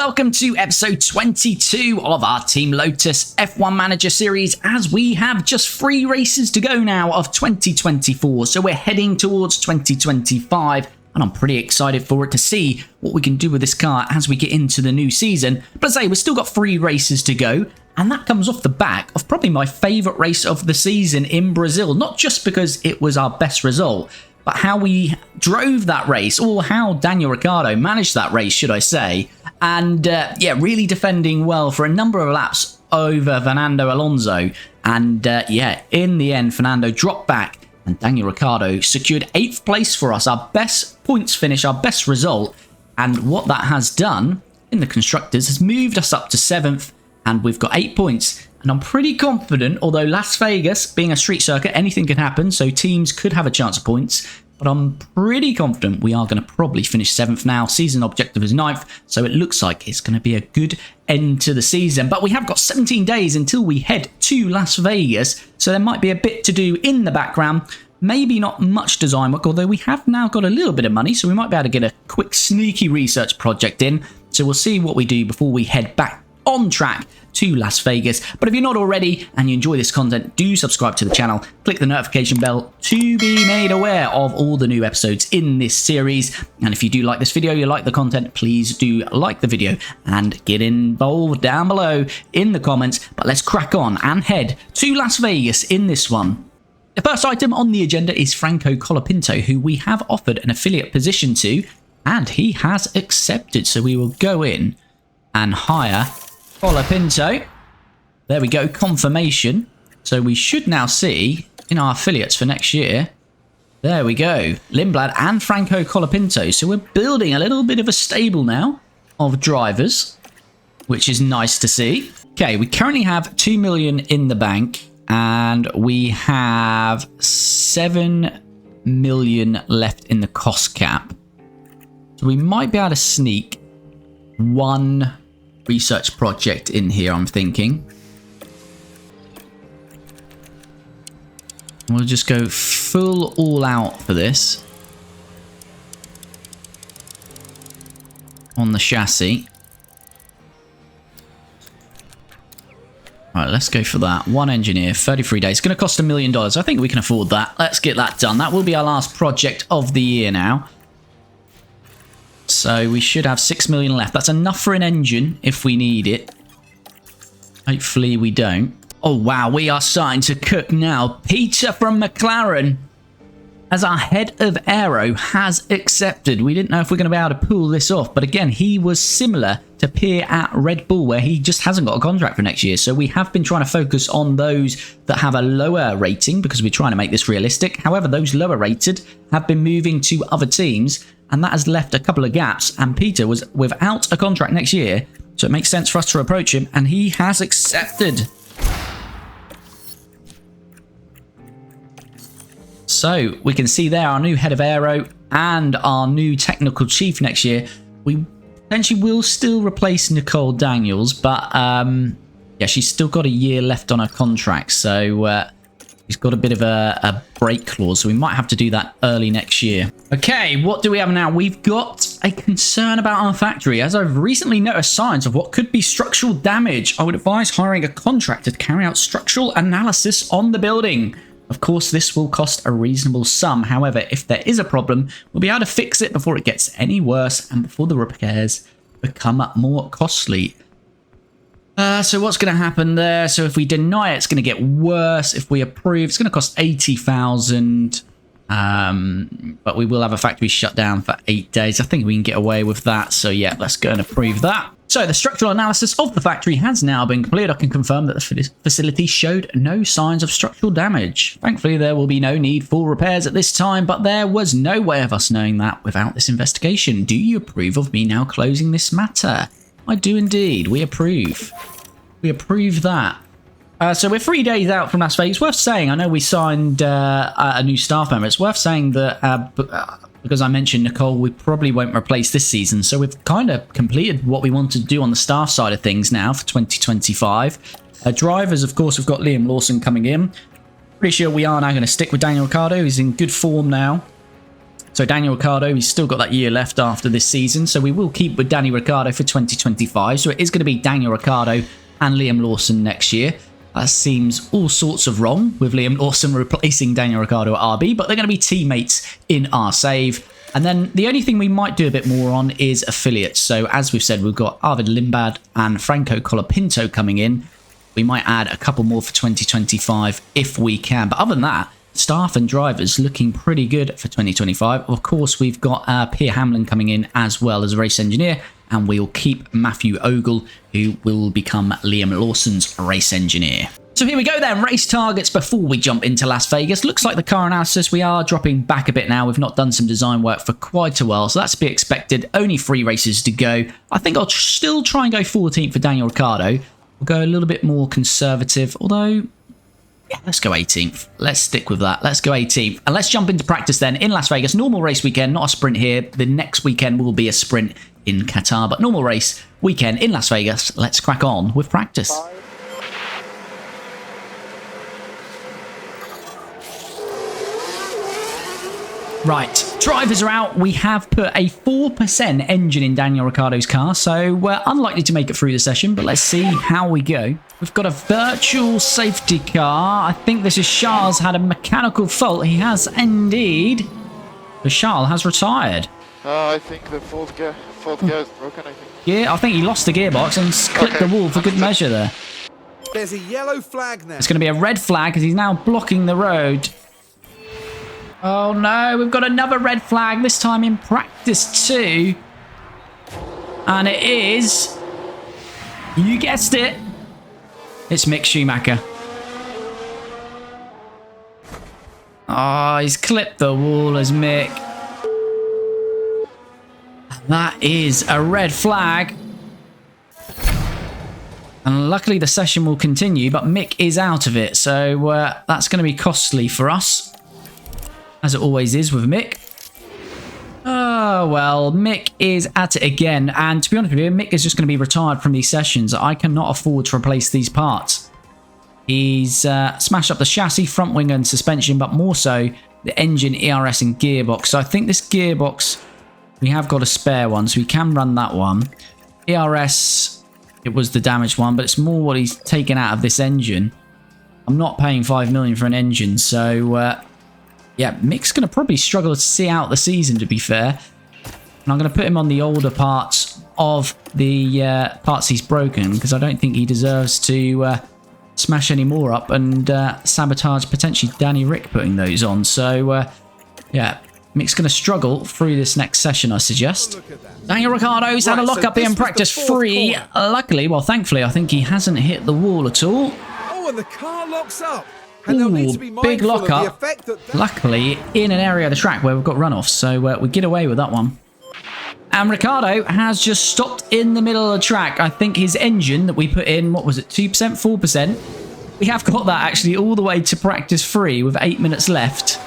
welcome to episode 22 of our Team Lotus F1 Manager series, as we have just 3 races to go now of 2024. So we're heading towards 2025, and I'm pretty excited for it to see what we can do with this car as we get into the new season. But as I say, we've still got 3 races to go, and that comes off the back of probably my favourite race of the season in Brazil. Not just because it was our best result, but how we drove that race, or how Daniel Ricciardo managed that race, should I say. And yeah, really defending well for a number of laps over Fernando Alonso. And yeah, in the end, Fernando dropped back and Daniel Ricciardo secured 8th place for us, our best points finish, our best result. And what that has done in the Constructors has moved us up to 7th, and we've got 8 points. And I'm pretty confident, although Las Vegas, being a street circuit, anything can happen, so teams could have a chance of points. But I'm pretty confident we are going to probably finish 7th now. Season objective is 9th, so it looks like it's going to be a good end to the season. But we have got 17 days until we head to Las Vegas, so there might be a bit to do in the background. Maybe not much design work, although we have now got a little bit of money, so we might be able to get a quick sneaky research project in. So we'll see what we do before we head back on track to Las Vegas. But if you're not already and you enjoy this content, do subscribe to the channel, click the notification bell to be made aware of all the new episodes in this series. And if you do like this video, you like the content, please do like the video and get involved down below in the comments. But let's crack on and head to Las Vegas in this one. The first item on the agenda is Franco Colapinto, who we have offered an affiliate position to, and he has accepted. So we will go in and hire Colapinto. There we go, confirmation. So we should now see in our affiliates for next year. There we go, Lindblad and Franco Colapinto. So we're building a little bit of a stable now of drivers, which is nice to see. Okay, we currently have 2 million in the bank, and we have 7 million left in the cost cap. So we might be able to sneak one research project in here, I'm thinking. We'll just go full all out for this on the chassis. Right, let's go for that. One engineer, 33 days. It's going to cost $1 million. I think we can afford that. Let's get that done. That will be our last project of the year now. So we should have 6 million left. That's enough for an engine if we need it. Hopefully we don't. Oh wow, we are starting to cook now. Peter from McLaren, as our head of aero, has accepted. We didn't know if we're going to be able to pull this off, but again, he was similar to Pierre at Red Bull, where he just hasn't got a contract for next year. So we have been trying to focus on those that have a lower rating, because we're trying to make this realistic. However, those lower rated have been moving to other teams, and that has left a couple of gaps, and Peter was without a contract next year, so it makes sense for us to approach him, and he has accepted. So we can see there our new head of aero and our new technical chief next year. We potentially will still replace Nicole Daniels, but yeah, she's still got a year left on her contract, so he's got a bit of a break clause, so we might have to do that early next year. Okay, what do we have now? We've got a concern about our factory. As I've recently noticed signs of what could be structural damage, I would advise hiring a contractor to carry out structural analysis on the building. Of course, this will cost a reasonable sum. However, if there is a problem, we'll be able to fix it before it gets any worse and before the repairs become more costly. So what's going to happen there? So if we deny it, it's going to get worse. If we approve, it's going to cost 80,000. But we will have a factory shut down for 8 days. I think we can get away with that. So yeah, let's go and approve that. So the structural analysis of the factory has now been completed. I can confirm that the facility showed no signs of structural damage. Thankfully, there will be no need for repairs at this time, but there was no way of us knowing that without this investigation. Do you approve of me now closing this matter? I do indeed. We approve. We approve that. So we're 3 days out from Las Vegas. Worth saying, I know we signed a new staff member. It's worth saying that because I mentioned Nicole, we probably won't replace this season. So we've kind of completed what we wanted to do on the staff side of things now for 2025. Drivers, of course, we've got Liam Lawson coming in. Pretty sure we are now going to stick with Daniel Ricciardo. He's in good form now. So Daniel Ricciardo, he's still got that year left after this season, so we will keep with Danny Ricciardo for 2025. So it is going to be Daniel Ricciardo and Liam Lawson next year. That seems all sorts of wrong with Liam Lawson replacing Daniel Ricciardo at RB, but they're going to be teammates in our save. And then the only thing we might do a bit more on is affiliates. So as we've said, we've got Arvid Limbad and Franco Colapinto coming in. We might add a couple more for 2025 if we can. But other than that, staff and drivers looking pretty good for 2025. Of course, we've got Pierre Hamlin coming in as well as a race engineer. And we'll keep Matthew Ogle, who will become Liam Lawson's race engineer. So here we go then, race targets before we jump into Las Vegas. Looks like the car analysis, we are dropping back a bit now. We've not done some design work for quite a while, so that's to be expected. Only 3 races to go. I think I'll still try and go 14th for Daniel Ricciardo. We'll go a little bit more conservative, although, yeah, let's go 18th. Let's stick with that. Let's go 18th. And let's jump into practice then in Las Vegas. Normal race weekend, not a sprint here. The next weekend will be a sprint in Qatar, but normal race weekend in Las Vegas. Let's crack on with practice. Right, drivers are out. We have put a 4% engine in Daniel Ricciardo's car, so we're unlikely to make it through the session, but let's see how we go. We've got a virtual safety car. I think this is Charles had a mechanical fault. He has indeed. So Charles has retired. I think the fourth gear is broken, I think. Yeah, I think he lost the gearbox and clipped the wall for good measure there. There's a yellow flag now. It's going to be a red flag because he's now blocking the road. Oh no, we've got another red flag, this time in practice too. And it is, you guessed it, it's Mick Schumacher. Oh, he's clipped the wall as Mick. That is a red flag. And luckily the session will continue, but Mick is out of it. So that's going to be costly for us. As it always is with Mick. Oh, well, Mick is at it again. And to be honest with you, Mick is just going to be retired from these sessions. I cannot afford to replace these parts. He's smashed up the chassis, front wing and suspension, but more so the engine, ERS and gearbox. So I think this gearbox, we have got a spare one, so we can run that one. ERS, it was the damaged one, but it's more what he's taken out of this engine. I'm not paying 5 million for an engine, so yeah, Mick's going to probably struggle to see out the season, to be fair. And I'm going to put him on the older parts of the parts he's broken, because I don't think he deserves to smash any more up and sabotage potentially Danny Ric putting those on. So, yeah, Mick's going to struggle through this next session, I suggest. Daniel Ricciardo's had a lock-up here in practice 3. Luckily, well, thankfully, I think he hasn't hit the wall at all. Oh, and the car locks up. Ooh, big lock-up. Luckily, in an area of the track where we've got runoffs, so we get away with that one. And Ricciardo has just stopped in the middle of the track. I think his engine that we put in, what was it, 2%, 4%? We have got that actually all the way to practice 3 with 8 minutes left.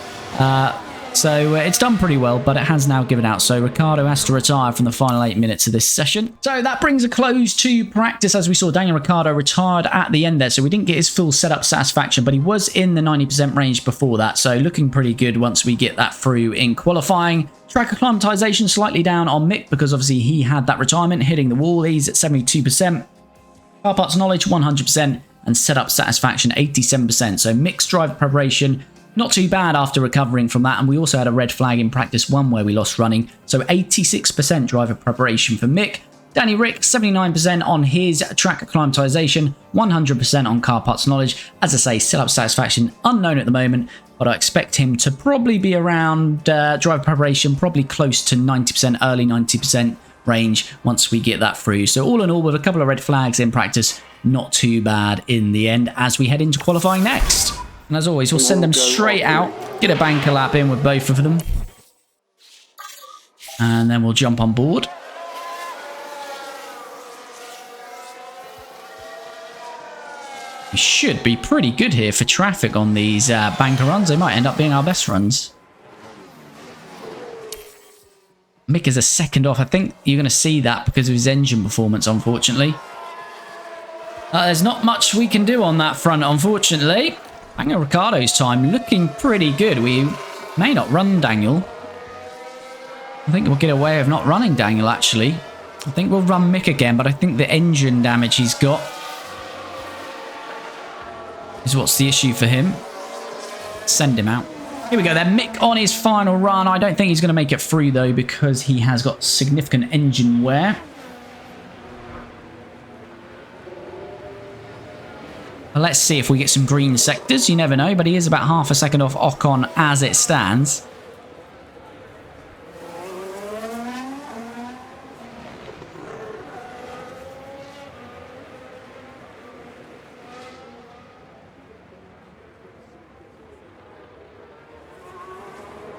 So it's done pretty well, but it has now given out. So Ricciardo has to retire from the final 8 minutes of this session. So that brings a close to practice. As we saw, Daniel Ricciardo retired at the end there. So we didn't get his full setup satisfaction, but he was in the 90% range before that. So looking pretty good once we get that through in qualifying. Track acclimatization slightly down on Mick because obviously he had that retirement hitting the wall. He's at 72%. Car parts knowledge 100% and setup satisfaction 87%. So Mick's driver preparation not too bad after recovering from that, and we also had a red flag in practice 1 where we lost running, so 86% driver preparation for Mick. Danny Ric, 79% on his track acclimatization, 100% on car parts knowledge. As I say, setup satisfaction unknown at the moment, but I expect him to probably be around driver preparation, probably close to 90%, early 90% range once we get that through. So all in all, with a couple of red flags in practice, not too bad in the end as we head into qualifying next. And as always, we'll send them straight out, get a banker lap in with both of them. And then we'll jump on board. We should be pretty good here for traffic on these banker runs. They might end up being our best runs. Mick is a second off. I think you're going to see that because of his engine performance, unfortunately. There's not much we can do on that front, unfortunately. Daniel Ricciardo's time looking pretty good. We may not run Daniel. I think we'll get away with not running Daniel, actually. I think we'll run Mick again, but I think the engine damage he's got is what's the issue for him. Send him out. Here we go then. Mick on his final run. I don't think he's going to make it through, though, because he has got significant engine wear. Well, let's see if we get some green sectors. You never know, but he is about half a second off Ocon as it stands.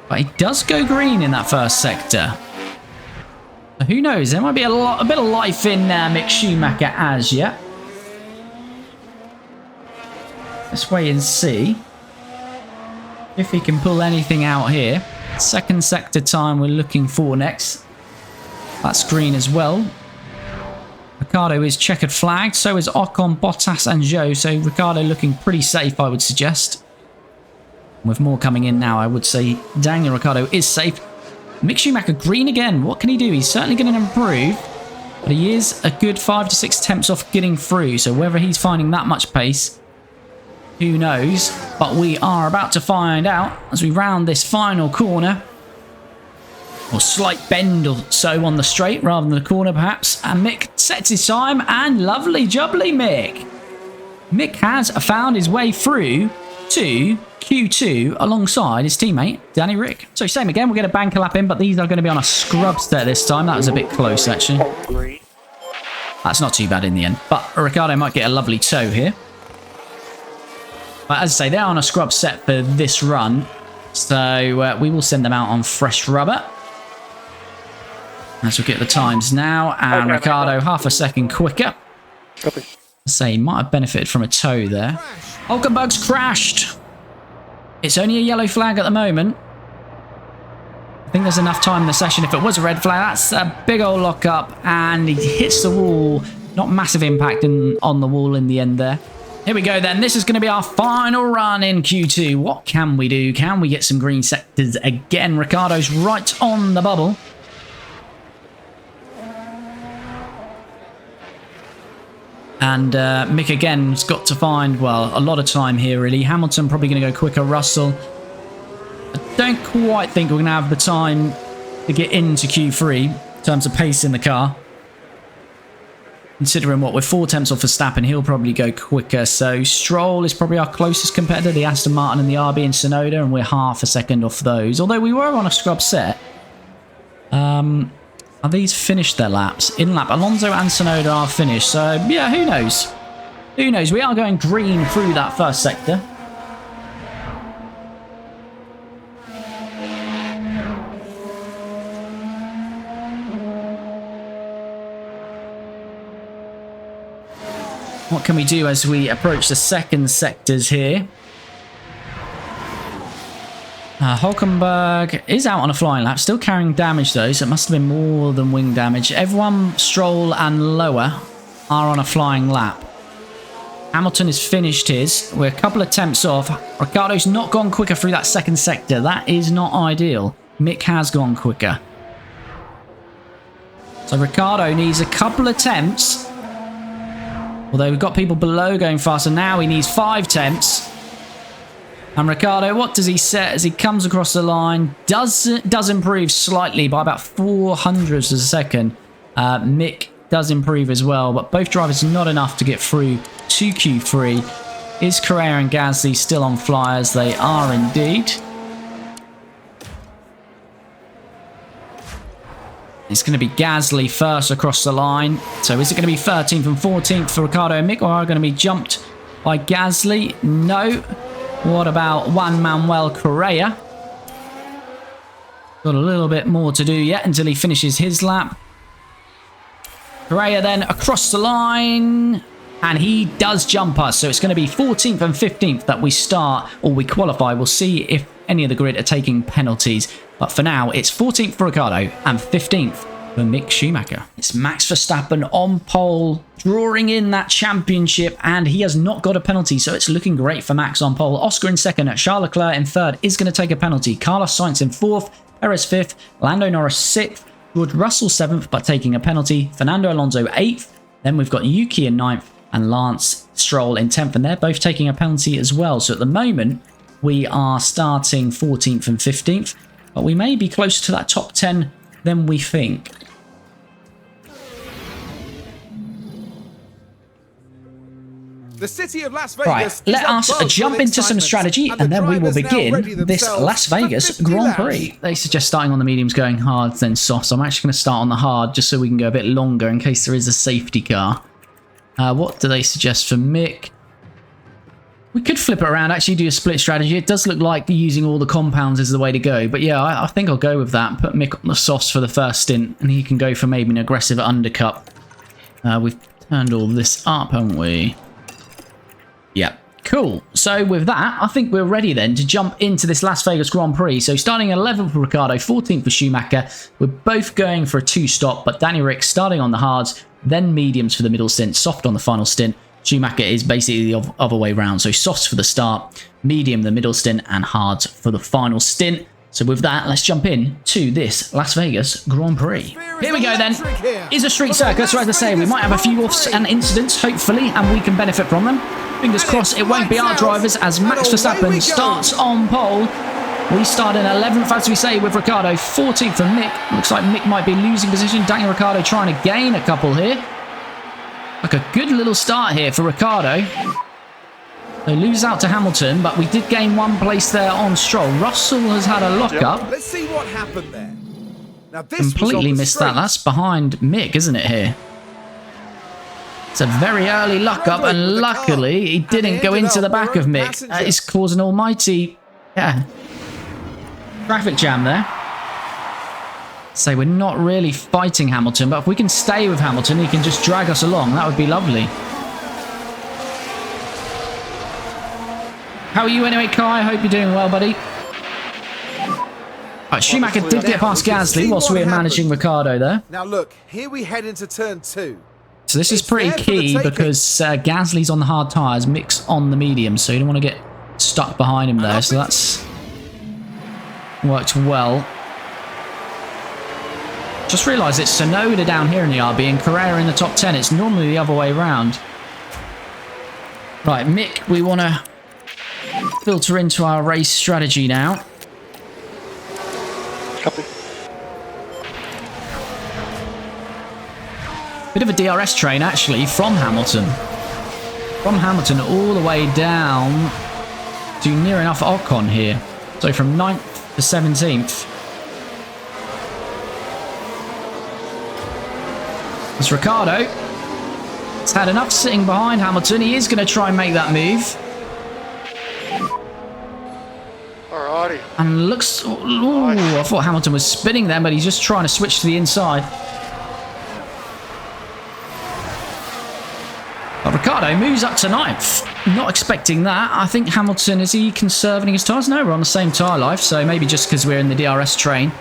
But he does go green in that first sector. So who knows? There might be a bit of life in Mick Schumacher as yet. Let's wait and see if he can pull anything out here. Second sector time we're looking for next. That's green as well. Ricciardo is checkered flagged. So is Ocon, Bottas and Zhou. So Ricciardo looking pretty safe, I would suggest. With more coming in now, I would say Daniel Ricciardo is safe. Mick Schumacher green again. What can he do? He's certainly going to improve. But he is a good 5 to 6 attempts off getting through. So whether he's finding that much pace, who knows? But we are about to find out as we round this final corner. Or slight bend or so on the straight rather than the corner perhaps. And Mick sets his time. And lovely jubbly Mick. Mick has found his way through to Q2 alongside his teammate Danny Ric. So same again, we'll get a banker lap in, but these are going to be on a scrub set this time. That was a bit close actually. That's not too bad in the end, but Ricciardo might get a lovely tow here. But as I say, they're on a scrub set for this run, so we will send them out on fresh rubber. Let's look at the times now, and Ricciardo half a second quicker. Copy. Say he might have benefited from a tow there. Hulkenberg's crashed. It's only a yellow flag at the moment. I think there's enough time in the session. If it was a red flag, that's a big old lock up, and he hits the wall. Not massive impact on the wall in the end there. Here we go then. This is going to be our final run in Q2. What can we do? Can we get some green sectors again? Ricciardo's right on the bubble. And Mick again has got to find, well, a lot of time here really. Hamilton probably going to go quicker. Russell. I don't quite think we're going to have the time to get into Q3 in terms of pace in the car. Considering what we're 4 tenths off Verstappen, he'll probably go quicker. So Stroll is probably our closest competitor, the Aston Martin and the RB and Tsunoda, and we're half a second off those. Although we were on a scrub set. Are these finished their laps? In lap, Alonso and Tsunoda are finished. So yeah, who knows? Who knows? We are going green through that first sector. What can we do as we approach the second sectors here? Hulkenberg is out on a flying lap, still carrying damage though, so it must have been more than wing damage. Everyone, Stroll and lower, are on a flying lap. Hamilton has finished his. We're a couple of attempts off. Ricciardo's not gone quicker through that second sector. That is not ideal. Mick has gone quicker. So Ricciardo needs a couple of attempts. Although we've got people below going faster. Now he needs 5 attempts. And Ricciardo, what does he set as he comes across the line? Does improve slightly by about 0.04 of a second. Mick does improve as well, but both drivers not enough to get through to Q3. Is Correa and Gasly still on flyers? They are indeed. It's going to be Gasly first across the line. So is it going to be 13th and 14th for Ricciardo and Mick, or are going to be jumped by Gasly? No. What about Juan Manuel Correa? Got a little bit more to do yet until he finishes his lap. Correa then across the line. And he does jump us. So it's going to be 14th and 15th that we start or we qualify. We'll see if any of the grid are taking penalties. But for now, it's 14th for Ricciardo and 15th for Mick Schumacher. It's Max Verstappen on pole, drawing in that championship, and he has not got a penalty, so it's looking great for Max on pole. Oscar in second, Charles Leclerc in third is going to take a penalty. Carlos Sainz in fourth, Perez 5th, Lando Norris 6th, George Russell 7th, but taking a penalty, Fernando Alonso 8th, then we've got Yuki in 9th, and Lance Stroll in 10th, and they're both taking a penalty as well. So at the moment, we are starting 14th and 15th, but we may be closer to that top 10 than we think. The city of Las Vegas. Right, let us jump into some strategy, and then we will begin this Las Vegas Grand Prix. They suggest starting on the mediums, going hard, then soft. So I'm actually going to start on the hard, just so we can go a bit longer in case there is a safety car. What do they suggest for Mick? We could flip it around, actually do a split strategy. It does look like using all the compounds is the way to go. But yeah, I think I'll go with that. Put Mick on the softs for the first stint, and he can go for maybe an aggressive undercut. We've turned all this up, haven't we? Yeah, cool. So with that, I think we're ready then to jump into this Las Vegas Grand Prix. So starting 11th for Ricciardo, 14th for Schumacher. We're both going for a 2-stop, but Danny Ric starting on the hards, then mediums for the middle stint, soft on the final stint. Schumacher is basically the other way round. So softs for the start, medium the middle stint, and hards for the final stint. So with that, let's jump in to this Las Vegas Grand Prix. Here we go then. It's a street circuit, so as I say, we might have a few offs and incidents, hopefully, and we can benefit from them. Fingers crossed it won't be our drivers as Max Verstappen starts on pole. We start in 11th, as we say, with Ricciardo, 14th for Mick. Looks like Mick might be losing position. Danny Ricciardo trying to gain a couple here. Like a good little start here for Ricciardo. They lose out to Hamilton, but we did gain one place there on Stroll. Russell has had a lock-up. Let's see what happened there. Now this completely missed that. That's behind Mick, isn't it, here? It's a very early lock-up, and luckily he didn't go into the back of Mick. That is causing almighty, traffic jam there. So we're not really fighting Hamilton, but if we can stay with Hamilton, he can just drag us along. That would be lovely. How are you anyway, Kai? I hope you're doing well, buddy. Right, Schumacher did get past Gasly whilst we were managing Ricciardo there. Now look, here we head into turn 2. So this is pretty key because Gasly's on the hard tyres, Mick's on the medium, so you don't want to get stuck behind him there. So that's worked well. Just realised it's Tsunoda down here in the RB and Carrera in the top 10. It's normally the other way around. Right, Mick, we want to filter into our race strategy now. Copy. Bit of a DRS train, actually, from Hamilton. From Hamilton all the way down to near enough Ocon here. So from 9th to 17th. It's Ricciardo. He's had enough sitting behind Hamilton. He is going to try and make that move. Alrighty. And looks... Ooh, I thought Hamilton was spinning then, but he's just trying to switch to the inside. But Ricciardo moves up to 9th. Not expecting that. I think Hamilton, is he conserving his tyres? No, we're on the same tyre life, so maybe just because we're in the DRS train.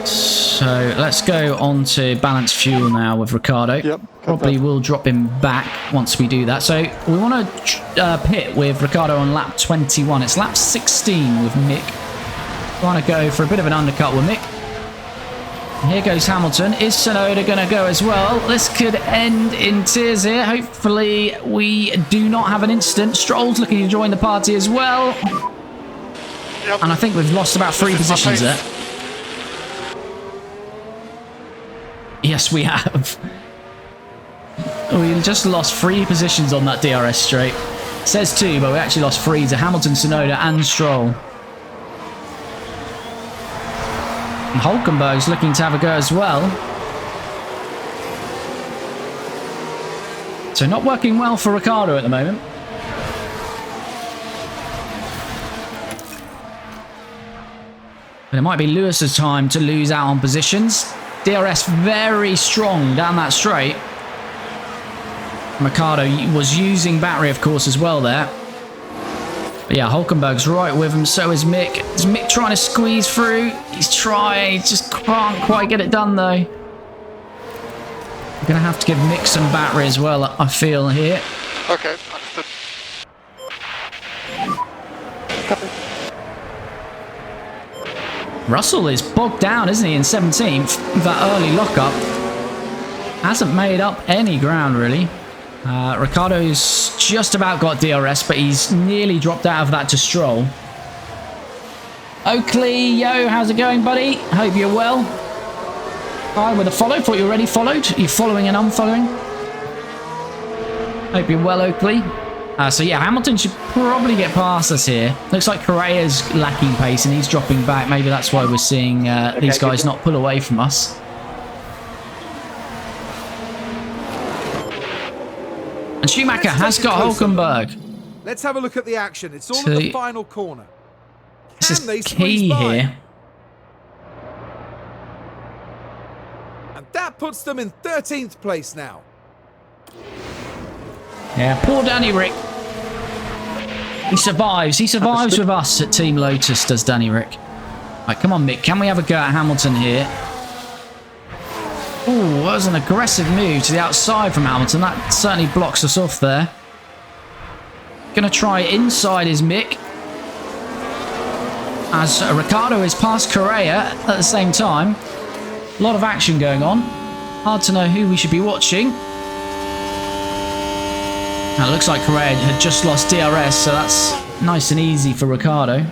So let's go on to balanced fuel now with Ricciardo. Yep, probably will drop him back once we do that. So we want to pit with Ricciardo on lap 21. It's lap 16 with Mick. Trying to go for a bit of an undercut with Mick. And here goes Hamilton. Is Tsunoda going to go as well? This could end in tears here. Hopefully we do not have an incident. Stroll's looking to join the party as well. Yep. And I think we've lost about 3 positions there. Yes, we have. We just lost 3 positions on that DRS straight. It says 2, but we actually lost 3 to Hamilton, Tsunoda, and Stroll. And Hulkenberg's looking to have a go as well. So not working well for Ricciardo at the moment. But it might be Lewis's time to lose out on positions. DRS very strong down that straight. Ricciardo was using battery, of course, as well there. But yeah, Hulkenberg's right with him. So is Mick. Is Mick trying to squeeze through? He's trying. He just can't quite get it done, though. We're going to have to give Mick some battery as well, I feel, here. Okay, understood. Copy. Russell is bogged down, isn't he, in 17th? That early lockup hasn't made up any ground, really. Ricciardo's just about got DRS, but he's nearly dropped out of that to Stroll. Oakley, yo, how's it going, buddy? Hope you're well. Hi, with a follow. Thought you already followed. Are you following and unfollowing? Hope you're well, Oakley. So yeah, Hamilton should probably get past us here. Looks like Correa's lacking pace and he's dropping back. Maybe that's why we're seeing these guys not pull away from us. And Schumacher has got Hulkenberg. Let's have a look at the action. It's all in the final corner. This is key here. And that puts them in 13th place now. Yeah, poor Danny Ric. He survives. He survives with us at Team Lotus, does Danny Ric. Right, come on, Mick. Can we have a go at Hamilton here? Oh, that was an aggressive move to the outside from Hamilton. That certainly blocks us off there. Gonna try inside is Mick. As Ricciardo is past Correa at the same time. A lot of action going on. Hard to know who we should be watching. Now, it looks like Correa had just lost DRS, so that's nice and easy for Ricciardo.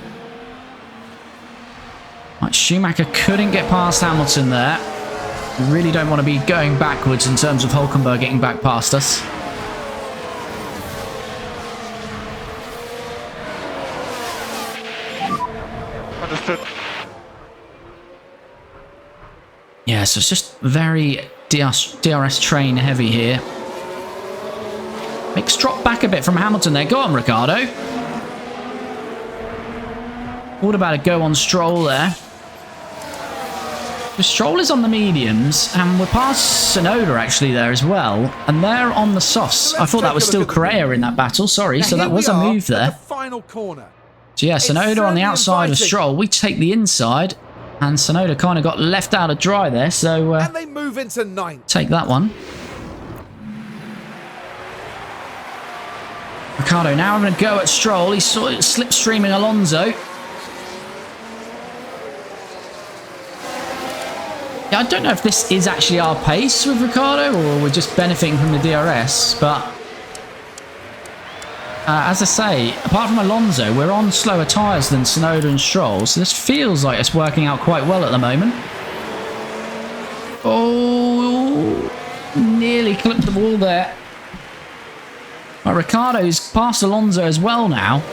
Right, Schumacher couldn't get past Hamilton there. We really don't want to be going backwards in terms of Hulkenberg getting back past us. Understood. Yeah, so it's just very DRS train heavy here. Mick's dropped back a bit from Hamilton there. Go on, Ricciardo. What about a go on Stroll there? The Stroll is on the mediums, and we're past Tsunoda actually there as well, and they're on the softs. I thought that was still Correa in that battle, sorry, so that was a move there. Final corner. So yeah, Tsunoda on the outside of Stroll. We take the inside, and Tsunoda kind of got left out of dry there, so and they move into 9th. Take that one. Ricciardo now having a go at Stroll. He's sort of slipstreaming Alonso. Yeah, I don't know if this is actually our pace with Ricciardo or we're just benefiting from the DRS, but as I say, apart from Alonso, we're on slower tyres than Tsunoda and Stroll, so this feels like it's working out quite well at the moment. Oh, nearly clipped the wall there. Right, Ricciardo's past Alonso as well now.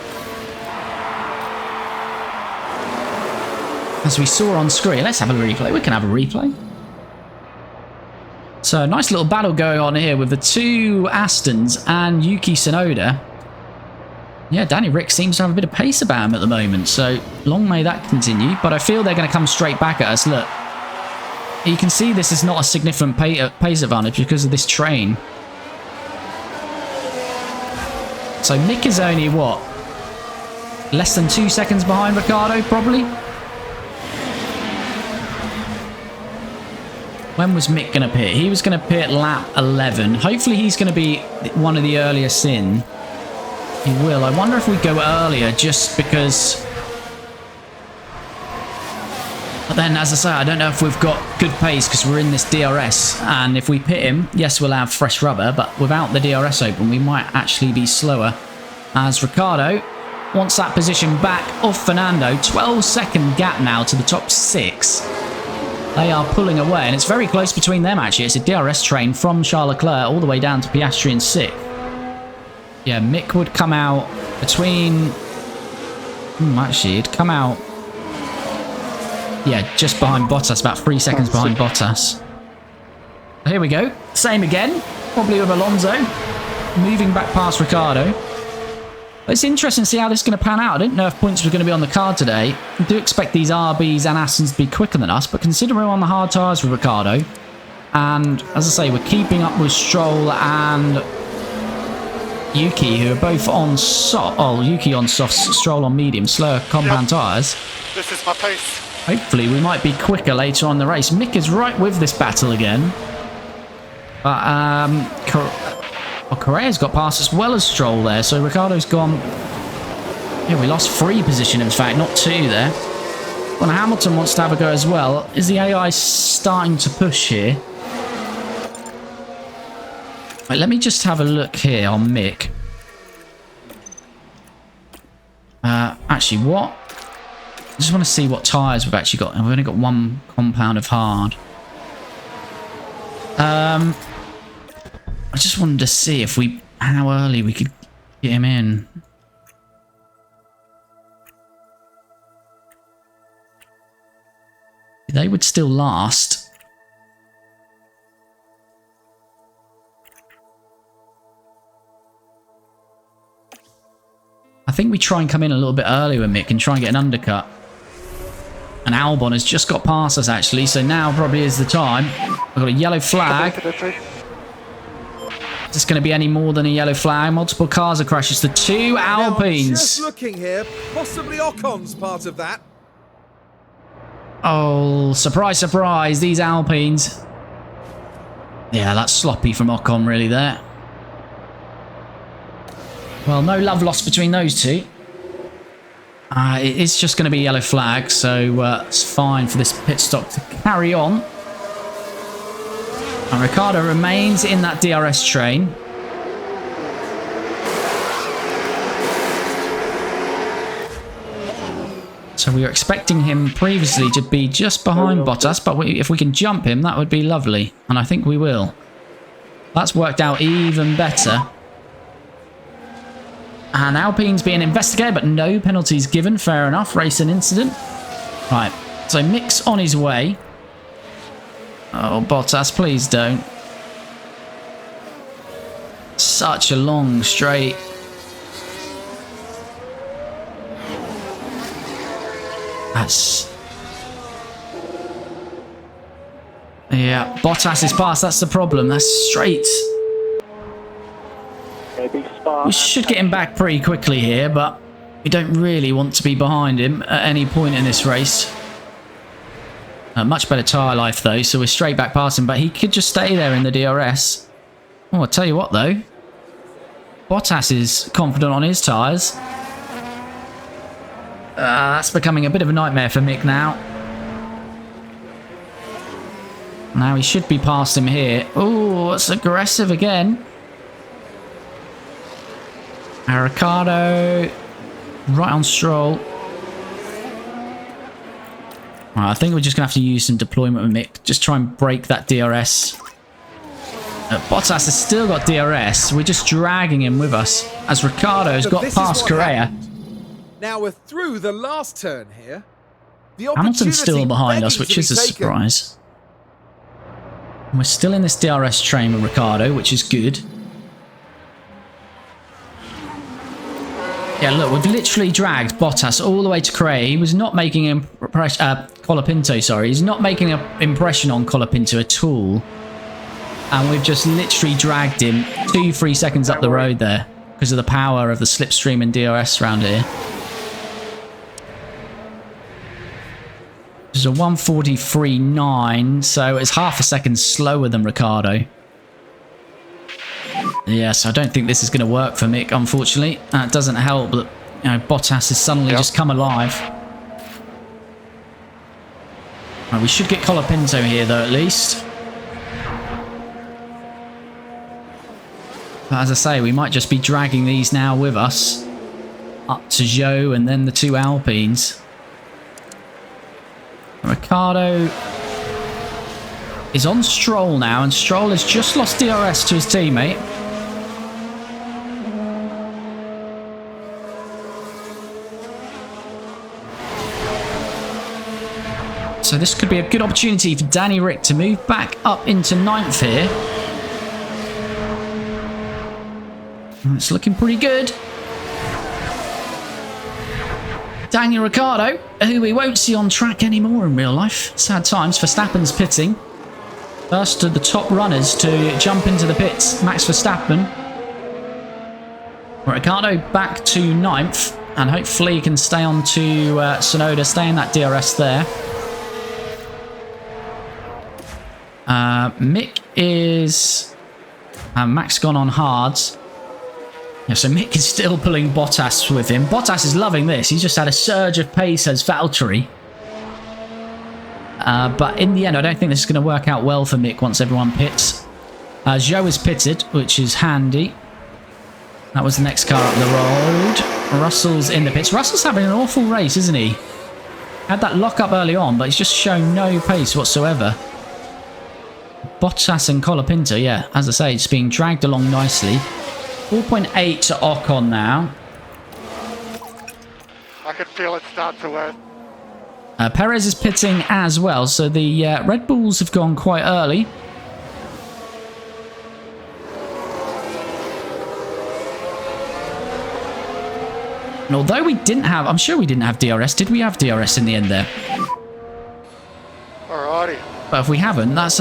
As we saw on screen. Let's have a replay. We can have a replay. So, nice little battle going on here with the two Astons and Yuki Tsunoda. Yeah, Danny Ric seems to have a bit of pace about him at the moment, so long may that continue. But I feel they're going to come straight back at us. Look, you can see this is not a significant pace advantage because of this train. So Mick is only, what, less than 2 seconds behind Ricciardo, probably? When was Mick going to pit? He was going to pit lap 11. Hopefully he's going to be one of the earliest in. He will. I wonder if we go earlier just because... But then, as I say, I don't know if we've got good pace because we're in this DRS. And if we pit him, yes, we'll have fresh rubber. But without the DRS open, we might actually be slower. As Ricciardo wants that position back off Fernando. 12-second gap now to the top 6. They are pulling away, and it's very close between them, actually. It's a DRS train from Charles Leclerc all the way down to Piastri in 6th. Yeah, Mick would come out between... actually, he'd come out... Yeah, just behind Bottas, about 3 seconds behind Bottas. Here we go. Same again, probably with Alonso. Moving back past Ricciardo. It's interesting to see how this is going to pan out. I didn't know if points were going to be on the card today. I do expect these RBs and Astons to be quicker than us, but considering we're on the hard tyres with Ricciardo, and as I say, we're keeping up with Stroll and Yuki, who are both on soft. Oh, Yuki on soft, Stroll on medium, slower compound tyres. This is my pace. Hopefully, we might be quicker later on in the race. Mick is right with this battle again. But, Correa's got past as well as Stroll there, so Ricciardo's gone... Yeah, we lost 3 position, in fact, not 2 there. Well, Hamilton wants to have a go as well. Is the AI starting to push here? Wait, let me just have a look here on Mick. Actually, what? I just want to see what tyres we've actually got. We've only got 1 compound of hard. I just wanted to see if how early we could get him in. They would still last. I think we try and come in a little bit earlier with Mick and try and get an undercut. And Albon has just got past us actually, so now probably is the time. We've got a yellow flag. Is this going to be any more than a yellow flag? Multiple cars have crashed. It's the 2 Alpines. Just looking here, possibly Ocon's part of that. Oh, surprise, surprise, these Alpines. Yeah, that's sloppy from Ocon really there. Well, no love lost between those two. It's just going to be yellow flag, so it's fine for this pit stop to carry on. And Ricciardo remains in that DRS train. So we were expecting him previously to be just behind Bottas, but if we can jump him, that would be lovely. And I think we will. That's worked out even better. And Alpine's being investigated, but no penalties given. Fair enough. Racing incident. Right. So Mick's on his way. Oh, Bottas, please don't. Such a long straight. That's... Yeah, Bottas is past. That's the problem. That's straight. We should get him back pretty quickly here, but we don't really want to be behind him at any point in this race. Much better tyre life though, so we're straight back past him, but he could just stay there in the DRS. Oh, I'll tell you what though. Bottas is confident on his tyres. That's becoming a bit of a nightmare for Mick now. Now he should be past him here. Oh, it's aggressive again. Ricciardo right on Stroll. Right, I think we're just going to have to use some deployment with Mick. Just try and break that DRS. Bottas has still got DRS. We're just dragging him with us as Ricciardo's got past Correa. Now we're through the last turn here. Hamilton's still behind us, which is a surprise. And we're still in this DRS train with Ricciardo, which is good. Yeah, look, we've literally dragged Bottas all the way to Correa. He was not making an Colapinto, sorry. He's not making an impression on Colapinto at all. And we've just literally dragged him 2-3 seconds up the road there because of the power of the slipstream and DRS around here. There's a 1:43.9, so it's half a second slower than Ricciardo. Yes, I don't think this is going to work for Mick, unfortunately. It doesn't help that Bottas has suddenly just come alive. Right, we should get Colapinto here, though, at least. But as I say, we might just be dragging these now with us. Up to Zhou and then the 2 Alpines. Ricciardo is on Stroll now, and Stroll has just lost DRS to his teammate. So this could be a good opportunity for Danny Ric to move back up into 9th here. And it's looking pretty good. Daniel Ricciardo, who we won't see on track anymore in real life. Sad times. Verstappen's pitting. First of the top runners to jump into the pits, Max Verstappen. Ricciardo back to 9th, and hopefully he can stay on to Tsunoda, stay in that DRS there. Mick is... Max gone on hards. Yeah, so Mick is still pulling Bottas with him. Bottas is loving this. He's just had a surge of pace as Valtteri. But in the end, I don't think this is going to work out well for Mick once everyone pits. Zhou is pitted, which is handy. That was the next car up the road. Russell's in the pits. Russell's having an awful race, isn't he? Had that lock up early on, but he's just shown no pace whatsoever. Bottas and Colapinto, yeah, as I say, it's being dragged along nicely. 4.8 to Ocon now. I can feel it start to work. Perez is pitting as well, so the Red Bulls have gone quite early. And although we didn't have, I'm sure we didn't have DRS. Did we have DRS in the end there? Alrighty. But if we haven't, that's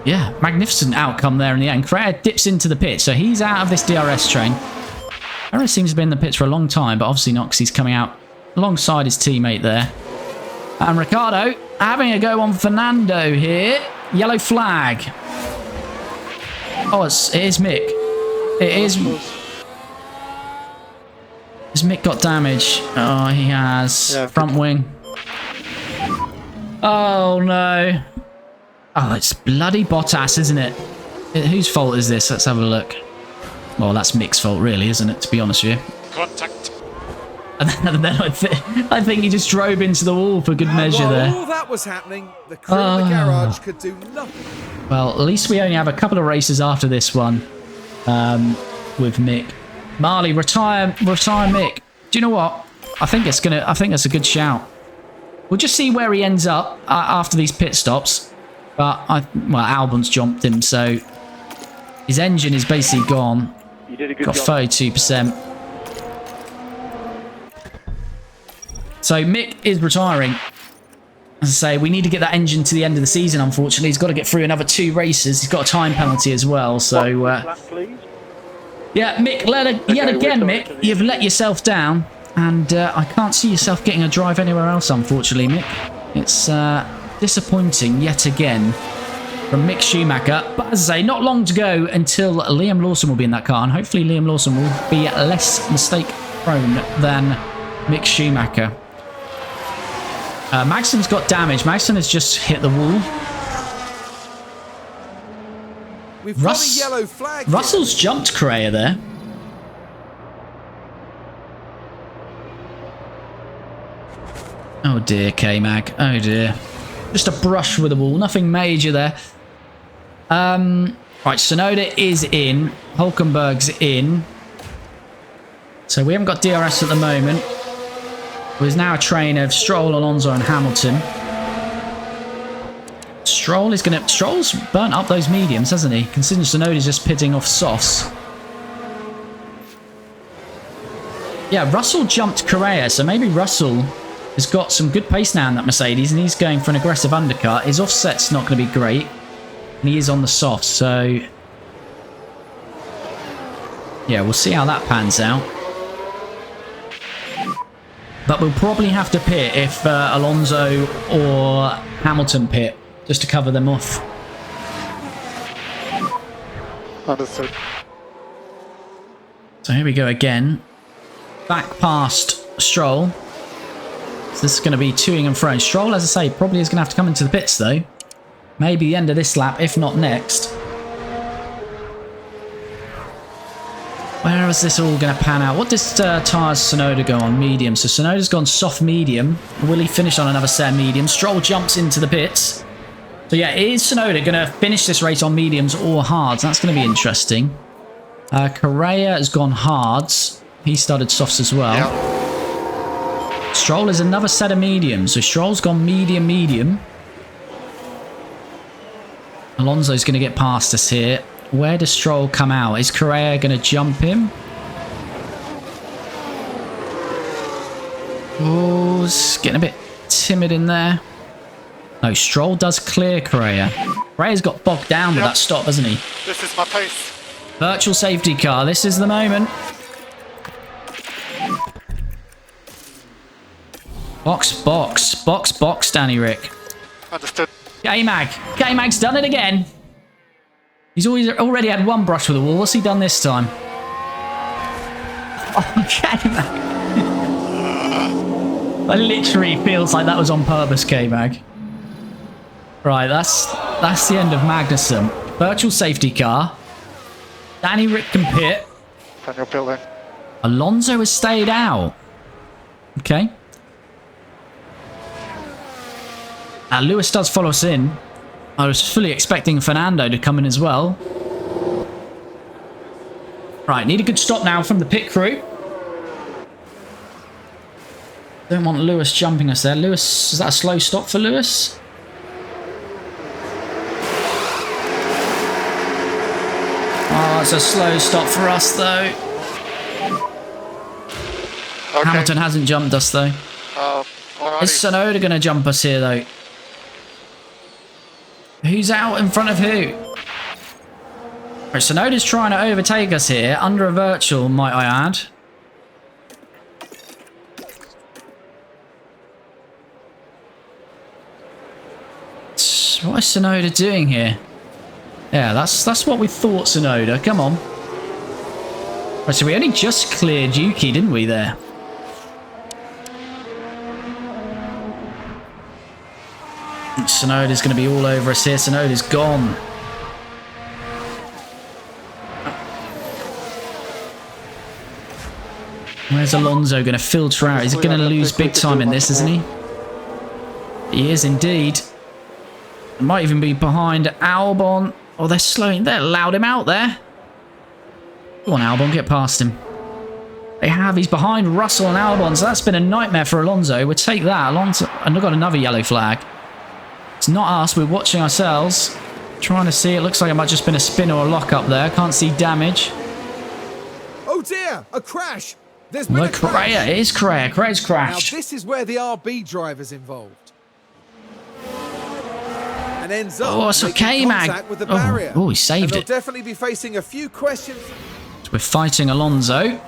yeah, magnificent outcome there in the end. Correa dips into the pit, so he's out of this DRS train. Perez seems to be in the pits for a long time, but obviously not because he's coming out alongside his teammate there. And Ricciardo having a go on Fernando here. Yellow flag. Oh, it is Mick. It is. Has Mick got damage? Oh, he has. Yeah, front wing. Oh, no. Oh, it's bloody Bottas, isn't it? Whose fault is this? Let's have a look. Well, that's Mick's fault, really, isn't it, to be honest with you? Contact. And then I think he just drove into the wall for good measure there. While all that was happening, the crew in the garage could do nothing. Well, at least we only have a couple of races after this one with Mick. Marley, retire Mick. Do you know what? I think that's a good shout. We'll just see where he ends up after these pit stops. But well, Albon's jumped him, so his engine is basically gone. You did a good Got job. 32%. So Mick is retiring. As I say, we need to get that engine to the end of the season, unfortunately. He's got to get through another 2 races. He's got a time penalty as well, so... yeah, Mick, yet again, Mick, you've let yourself down. And I can't see yourself getting a drive anywhere else, unfortunately, Mick. It's disappointing yet again from Mick Schumacher. But as I say, not long to go until Liam Lawson will be in that car. And hopefully Liam Lawson will be less mistake-prone than Mick Schumacher. Magson's got damage. Magson has just hit the wall. We've got a yellow flag. Russell's jumped Correa there. Oh dear, K-Mag. Oh dear. Just a brush with the wall. Nothing major there. Right, Tsunoda is in. Hulkenberg's in. So we haven't got DRS at the moment. There's now a train of Stroll, Alonso and Hamilton. Stroll's burnt up those mediums, hasn't he? Considering Tsunoda's just pitting off softs. Yeah, Russell jumped Correa, so maybe Russell has got some good pace now in that Mercedes, and he's going for an aggressive undercut. His offset's not going to be great, and he is on the soft, so... yeah, we'll see how that pans out. But we'll probably have to pit if Alonso or Hamilton pit, just to cover them off. Understood. So here we go again. Back past Stroll. So this is going to be toing and froing. Stroll, as I say, probably is going to have to come into the pits though. Maybe the end of this lap, if not next. Where is this all going to pan out? What does tyres Tsunoda go on? Medium. So Tsunoda's gone soft medium. Will he finish on another set of medium? Stroll jumps into the pits. So yeah, is Tsunoda going to finish this race on mediums or hards? That's going to be interesting. Correa has gone hards. He started softs as well. Yep. Stroll is another set of mediums. So Stroll's gone medium. Alonso's going to get past us here. Where does Stroll come out? Is Correa going to jump him? Oh, it's getting a bit timid in there. No, Stroll does clear Correa. Correa's got bogged down with that stop, hasn't he? This is my pace. Virtual safety car. This is the moment. Box, Danny Ric. Understood. K-Mag's done it again. He's already had one brush with the wall. What's he done this time? Oh, K-Mag. That literally feels like that was on purpose, K-Mag. Right, that's the end of Magnussen. Virtual safety car. Danny Ric can pit. Daniel building. Alonso has stayed out. Okay. Lewis does follow us in. I was fully expecting Fernando to come in as well. Right, need a good stop now from the pit crew. Don't want Lewis jumping us there. Lewis, is that a slow stop for Lewis? Oh, it's a slow stop for us though. Okay. Hamilton hasn't jumped us though. Alrighty. Is Tsunoda going to jump us here though? Who's out in front of who? Right, Tsunoda's trying to overtake us here, under a virtual, might I add. What is Tsunoda doing here? Yeah, that's what we thought, Tsunoda. Come on. Right, so we only just cleared Yuki, didn't we, there? Tsunoda's going to be all over us here. Tsunoda's gone. Where's Alonso going to filter out? He's going to lose big time in this, isn't he? He is indeed. Might even be behind Albon. Oh, they're slowing. They allowed him out there. Go on, Albon, get past him. They have. He's behind Russell and Albon, so that's been a nightmare for Alonso. We'll take that. Alonso, and we've got another yellow flag. It's not us. We're watching ourselves. Trying to see. It looks like it might just been a spin or a lock up there. Can't see damage. Oh dear, a crash. There's been No, a crash. Correa. It is Correa. Correa's Now crashed. this is where the RB driver's involved. And ends up Oh, it's making okay, Mag. contact with the barrier. Oh, he saved and they'll it. definitely be facing a few questions. We're fighting Alonso.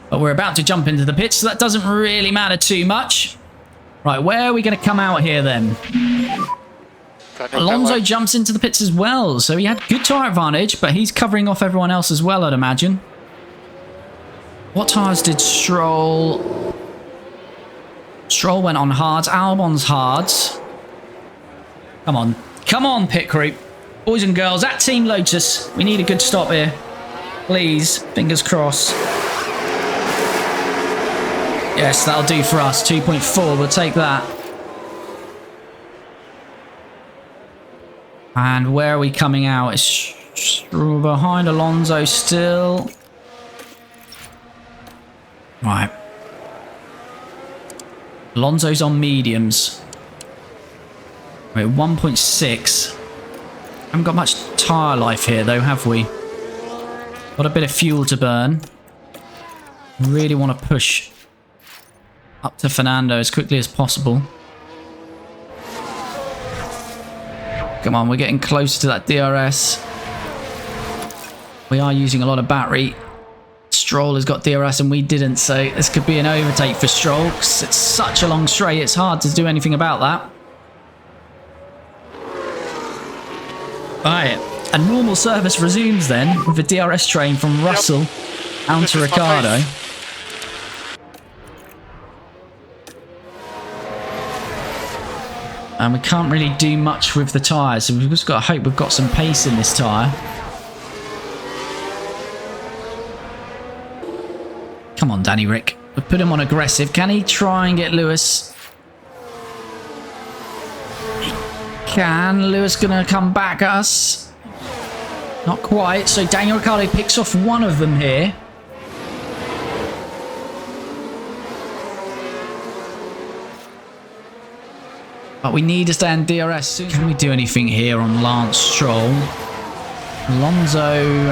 But we're about to jump into the pits, so that doesn't really matter too much. Right, where are we going to come out here then? Daniel Alonso Bella. jumps into the pits as well, so he had good tyre advantage, but he's covering off everyone else as well, I'd imagine. What tyres did Stroll... Stroll went on hards, Albon's hards. Come on. Come on, pit crew. Boys and girls, at Team Lotus, we need a good stop here. Please, fingers crossed. Yes, that'll do for us. 2.4, we'll take that. And where are we coming out? It's behind Alonso still. Right. Alonso's on mediums. We're at 1.6. Haven't got much tyre life here though, have we? Got a bit of fuel to burn. Really want to push up to Fernando as quickly as possible. Come on, we're getting close to that DRS. We are using a lot of battery. Stroll has got DRS and we didn't, so this could be an overtake for Stroll because it's such a long straight, it's hard to do anything about that. Right, a normal service resumes then with the DRS train from Russell down to Ricciardo. And we can't really do much with the tyres, so we've just got to hope we've got some pace in this tyre. Come on, Danny Ric. We've put him on aggressive. Can he try and get Lewis? He can. Lewis going to come back at us. Not quite. So Daniel Ricciardo picks off one of them here. But we need to stay on DRS soon. Can we do anything here on Lance Stroll? Alonso,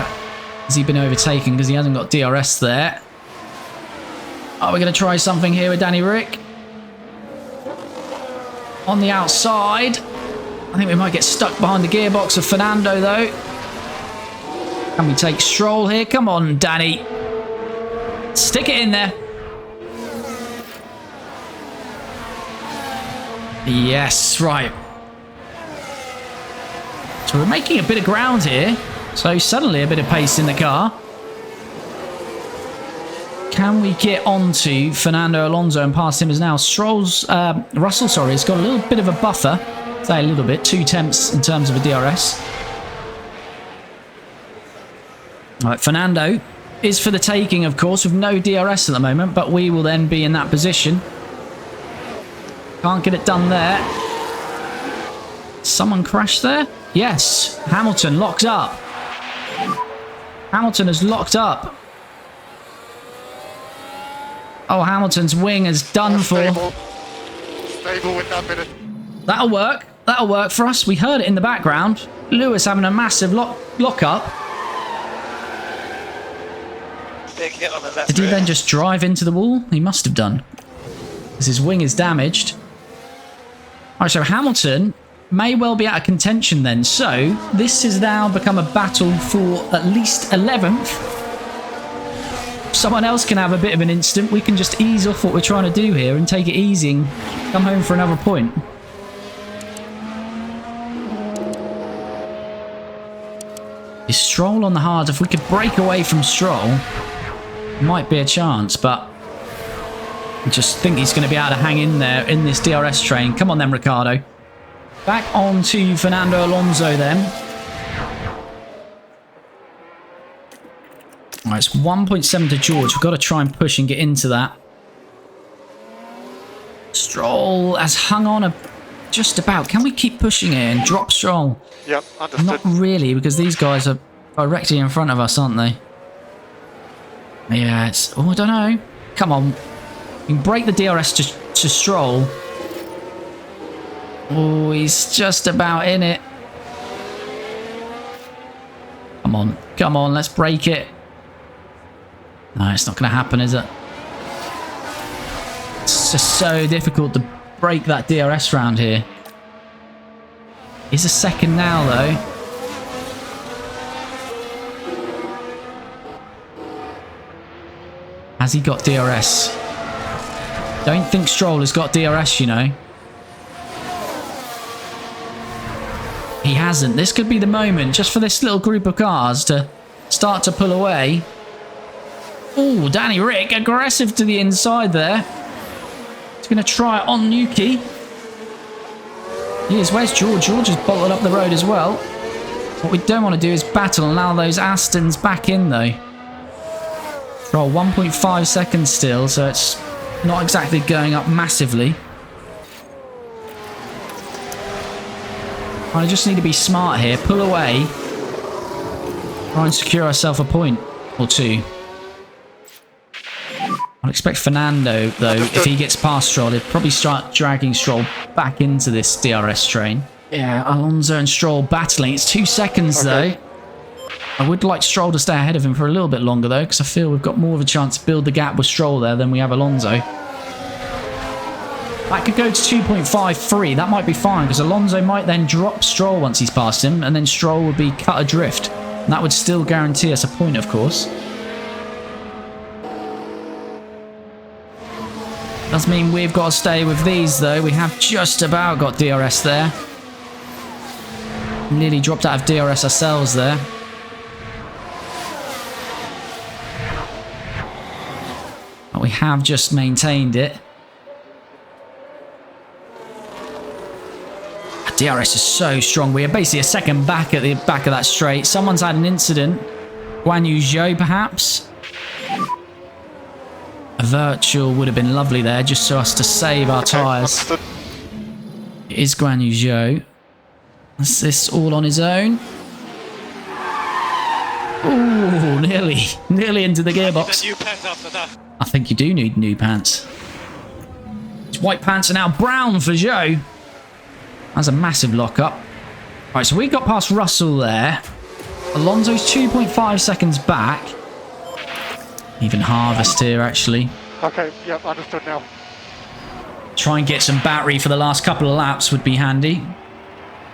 has he been overtaken because he hasn't got DRS there? Are we going to try something here with Danny Ric? On the outside. I think we might get stuck behind the gearbox of Fernando though. Can we take Stroll here? Come on, Danny. Stick it in there. Yes, right. So we're making a bit of ground here. So suddenly a bit of pace in the car. Can we get onto Fernando Alonso and pass him as now? Russell, sorry, has got a little bit of a buffer. Say a little bit. 2 tenths in terms of a DRS. All right, Fernando is for the taking, of course, with no DRS at the moment, but we will then be in that position. Can't get it done there. Someone crashed there? Yes. Hamilton locks up. Hamilton is locked up. Oh, Hamilton's wing is done for. Stable with that minute. That'll work. That'll work for us. We heard it in the background. Lewis having a massive lock up. Big hit on the left. Did he then just drive into the wall? He must have done. Because his wing is damaged. Alright, so Hamilton may well be out of contention then. So, this has now become a battle for at least 11th. Someone else can have a bit of an instant. We can just ease off what we're trying to do here and take it easy and come home for another point. Is Stroll on the hard? If we could break away from Stroll, might be a chance, but I just think he's going to be able to hang in there in this DRS train. Come on then, Ricciardo. Back on to Fernando Alonso then. All right, it's 1.7 to George. We've got to try and push and get into that. Stroll has hung on just about. Can we keep pushing it and drop Stroll? Yep, understood. Not really, because these guys are directly in front of us, aren't they? Yeah, it's... Oh, I don't know. Come on. You can break the DRS to Stroll. Oh, he's just about in it. Come on. Come on, let's break it. No, it's not going to happen, is it? It's just so difficult to break that DRS round here. He's a second now, though. Has he got DRS? Don't think Stroll has got DRS, you know. He hasn't. This could be the moment, just for this little group of cars to start to pull away. Oh, Danny Ric, aggressive to the inside there. He's going to try it on Yuki. Yes, where's George? George has bolted up the road as well. What we don't want to do is battle and allow those Astons back in, though. Roll 1.5 seconds still, so it's not exactly going up massively. I just need to be smart here. Pull away. Try and secure ourselves a point or two. I'd expect Fernando, though, if he gets past Stroll, he'll probably start dragging Stroll back into this DRS train. Yeah, Alonso and Stroll battling. It's 2 seconds, though. I would like Stroll to stay ahead of him for a little bit longer, though, because I feel we've got more of a chance to build the gap with Stroll there than we have Alonso. That could go to 2.53. That might be fine, because Alonso might then drop Stroll once he's past him, and then Stroll would be cut adrift. And that would still guarantee us a point, of course. Does mean we've got to stay with these, though. We have just about got DRS there. Nearly dropped out of DRS ourselves there. But we have just maintained it. DRS is so strong. We are basically a second back at the back of that straight. Someone's had an incident. Guan Yu Zhou, perhaps. A virtual would have been lovely there, just so us to save our tyres. It is Guan Yu Zhou. Is this all on his own? Ooh, nearly into the gearbox. New pants after that. I think you do need new pants. His white pants are now brown for Zhou. That's a massive lock-up. Right, so we got past Russell there. Alonso's 2.5 seconds back. Even harvest here, actually. Okay, yep, understood now. Try and get some battery for the last couple of laps would be handy.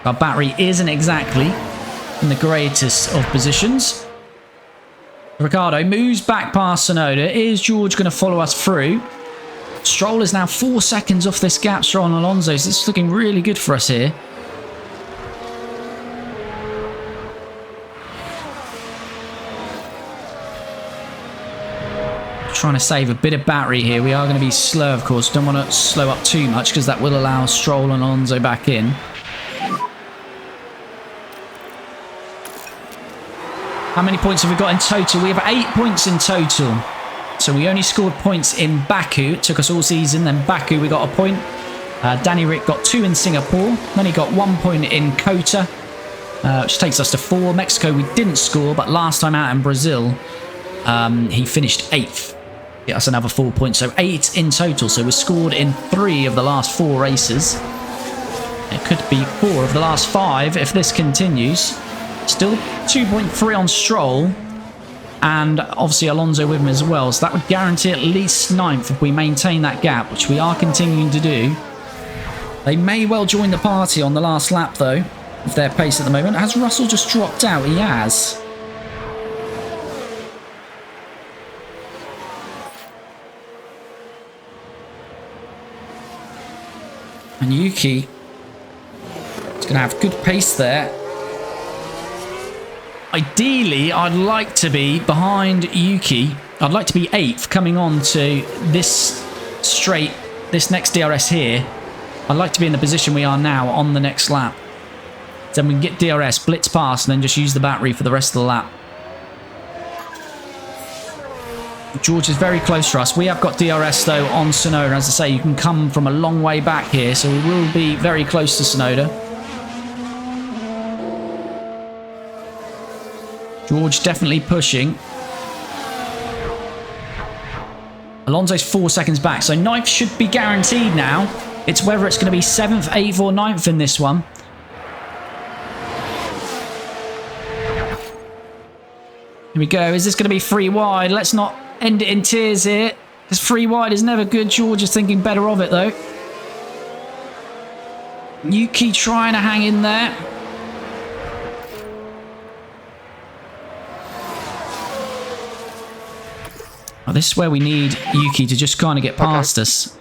Our battery isn't exactly in the greatest of positions. Ricciardo moves back past Tsunoda. Is George going to follow us through? Stroll is now 4 seconds off this gap. Stroll and Alonso. So this is looking really good for us here. Trying to save a bit of battery here. We are going to be slow, of course. Don't want to slow up too much because that will allow Stroll and Alonso back in. How many points have we got in total? We have 8 points in total. So we only scored points in Baku. It took us all season. Then Baku, we got a point. Danny Ric got 2 in Singapore. Then he got 1 point in Kota, which takes us to 4. Mexico, we didn't score, but last time out in Brazil, he finished 8th. Get us another 4 points. So 8 in total. So we scored in 3 of the last 4 races. It could be 4 of the last 5 if this continues. Still 2.3 on Stroll. And obviously Alonso with him as well. So that would guarantee at least 9th if we maintain that gap, which we are continuing to do. They may well join the party on the last lap, though, with their pace at the moment. Has Russell just dropped out? He has. And Yuki is going to have good pace there. Ideally, I'd like to be behind Yuki. I'd like to be 8th coming on to this straight, this next DRS here. I'd like to be in the position we are now on the next lap. Then we can get DRS, blitz past, and then just use the battery for the rest of the lap. George is very close for us. We have got DRS, though, on Tsunoda. As I say, you can come from a long way back here, so we will be very close to Tsunoda. George definitely pushing. Alonso's 4 seconds back, so 9th should be guaranteed now. It's whether it's going to be 7th, 8th or 9th in this one. Here we go. Is this going to be 3 wide? Let's not end it in tears here, because 3 wide is never good. George is thinking better of it, though. Yuki trying to hang in there. Oh, this is where we need Yuki to just kind of get past us.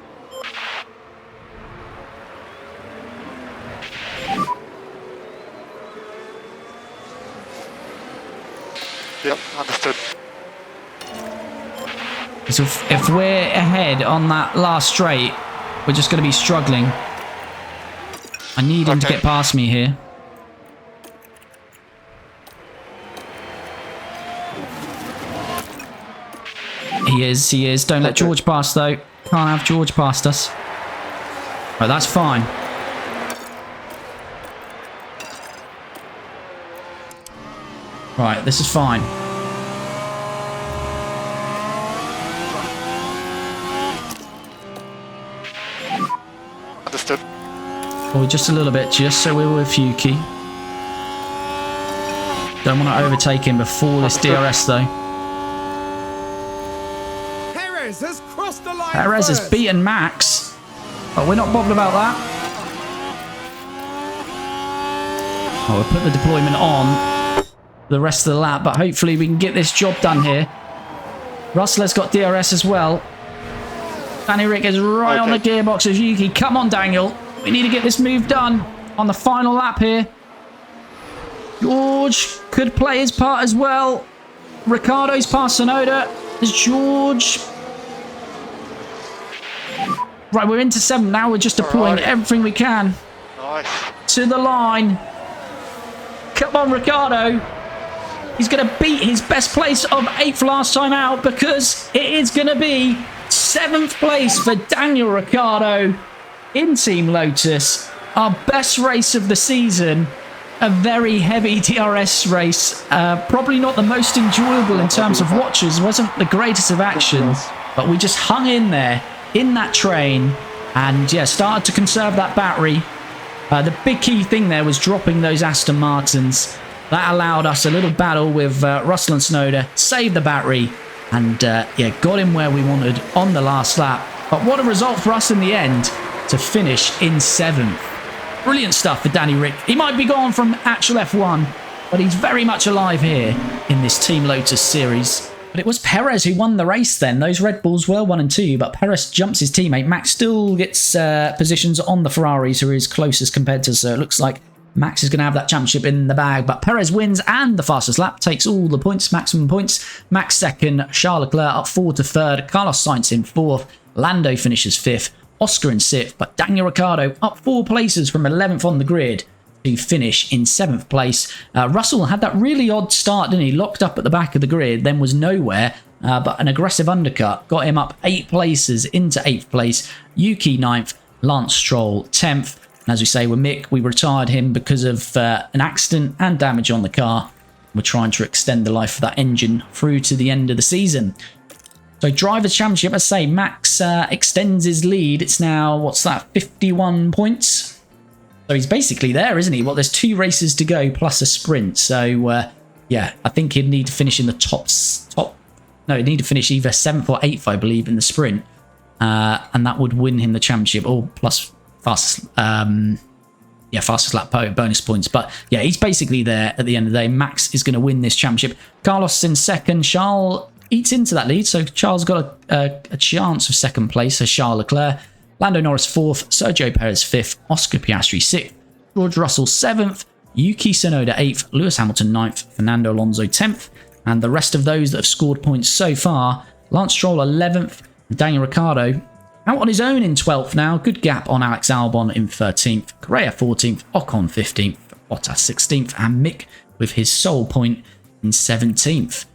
Yep, understood. So if we're ahead on that last straight, we're just going to be struggling. I need him to get past me here. He is. Don't let George pass, though. Can't have George past us. Right, that's fine. Right, this is fine. Understood. Oh, just a little bit, just so we're with Yuki. Don't want to overtake him before this DRS, though. Perez has crossed the line. Perez has beaten Max, but we're not bothered about that. Oh, we'll put the deployment on the rest of the lap, but hopefully we can get this job done here. Russell has got DRS as well. Danny Ric is right on the gearbox of Yuki. Come on, Daniel. We need to get this move done on the final lap here. George could play his part as well. Ricciardo's past Tsunoda. There's George. Right, we're into 7th now. We're just deploying everything we can. Nice. To the line. Come on, Ricciardo. He's going to beat his best place of 8th last time out, because it is going to be 7th place for Daniel Ricciardo in Team Lotus. Our best race of the season. A very heavy DRS race. Probably not the most enjoyable in terms of watches. Wasn't the greatest of action. But we just hung in there in that train. And yeah, started to conserve that battery. The big key thing there was dropping those Aston Martins. That allowed us a little battle with Russell and Tsunoda, saved the battery, and yeah, got him where we wanted on the last lap. But what a result for us in the end to finish in 7th. Brilliant stuff for Danny Ric. He might be gone from actual F1, but he's very much alive here in this Team Lotus series. But it was Perez who won the race then. Those Red Bulls were 1 and 2, but Perez jumps his teammate. Max still gets positions on the Ferraris, who are his closest competitors, so it looks like Max is going to have that championship in the bag. But Perez wins, and the fastest lap takes all the points, maximum points. Max 2nd, Charles Leclerc up 4 to 3rd, Carlos Sainz in 4th, Lando finishes 5th, Oscar in 6th, but Daniel Ricciardo up 4 places from 11th on the grid to finish in 7th place. Russell had that really odd start, didn't he? Locked up at the back of the grid, then was nowhere, but an aggressive undercut got him up 8 places into 8th place. Yuki 9th, Lance Stroll 10th. And as we say with Mick, we retired him because of an accident and damage on the car. We're trying to extend the life of that engine through to the end of the season. So Drivers' Championship, I say, Max extends his lead. It's now, what's that, 51 points? So he's basically there, isn't he? Well, there's 2 races to go plus a sprint. So, yeah, I think he'd need to finish in the no, he'd need to finish either 7th or 8th, I believe, in the sprint. And that would win him the championship, or plus fastest lap bonus points. But yeah, he's basically there at the end of the day. Max is going to win this championship. Carlos in 2nd. Charles eats into that lead, so Charles got a chance of 2nd place. So Charles Leclerc. Lando Norris 4th, Sergio Perez 5th, Oscar Piastri 6th, George Russell 7th, Yuki Tsunoda 8th, Lewis Hamilton 9th, Fernando Alonso 10th, and the rest of those that have scored points so far, Lance Stroll 11th, Daniel Ricciardo out on his own in 12th now, good gap on Alex Albon in 13th, Correa 14th, Ocon 15th, Bottas 16th, and Mick with his sole point in 17th.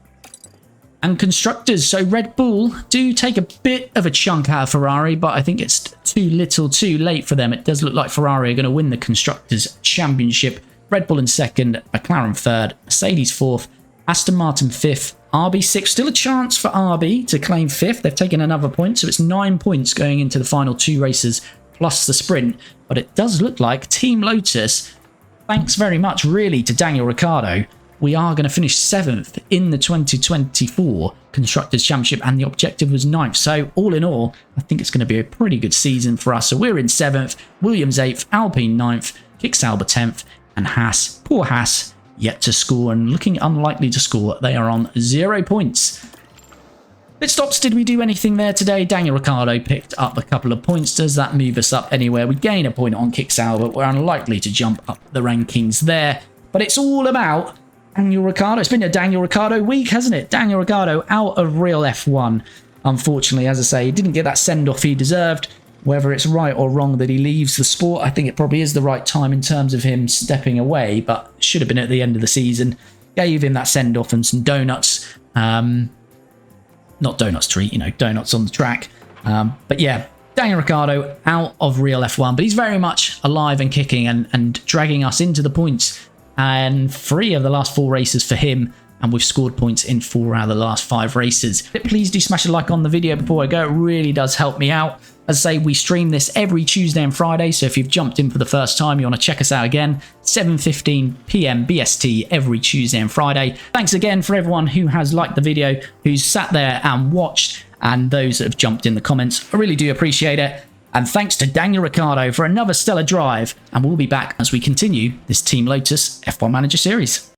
And constructors, so Red Bull do take a bit of a chunk out of Ferrari, but I think it's too little too late for them. It does look like Ferrari are going to win the Constructors' Championship. Red Bull in 2nd, McLaren 3rd, Mercedes 4th, Aston Martin 5th, RB 6th. Still a chance for RB to claim 5th. They've taken another point, so it's 9 points going into the final 2 races plus the sprint. But it does look like Team Lotus, thanks very much really to Daniel Ricciardo, we are going to finish 7th in the 2024 Constructors' Championship, and the objective was 9th. So all in all, I think it's going to be a pretty good season for us. So we're in 7th, Williams 8th, Alpine 9th, Kick Sauber 10th, and Haas, poor Haas, yet to score and looking unlikely to score. They are on 0 points. Pit stops, did we do anything there today? Daniel Ricciardo picked up a couple of points. Does that move us up anywhere? We gain a point on Kick Sauber. We're unlikely to jump up the rankings there. But it's all about Daniel Ricciardo. It's been a Daniel Ricciardo week, hasn't it? Daniel Ricciardo out of real F1. Unfortunately, as I say, he didn't get that send-off he deserved. Whether it's right or wrong that he leaves the sport, I think it probably is the right time in terms of him stepping away, but should have been at the end of the season. Gave him that send-off and some donuts. Not donuts to eat, you know, donuts on the track. But yeah, Daniel Ricciardo out of real F1, but he's very much alive and kicking and dragging us into the points. And 3 of the last 4 races for him, and we've scored points in 4 out of the last 5 races. Please do smash a like on the video before I go. It really does help me out. As I say, we stream this every Tuesday and Friday, so if you've jumped in for the first time, you want to check us out again, 7:15 PM BST every Tuesday and Friday. Thanks again for everyone who has liked the video, who's sat there and watched, and those that have jumped in the comments. I really do appreciate it. And thanks to Daniel Ricciardo for another stellar drive, and we'll be back as we continue this Team Lotus F1 Manager series.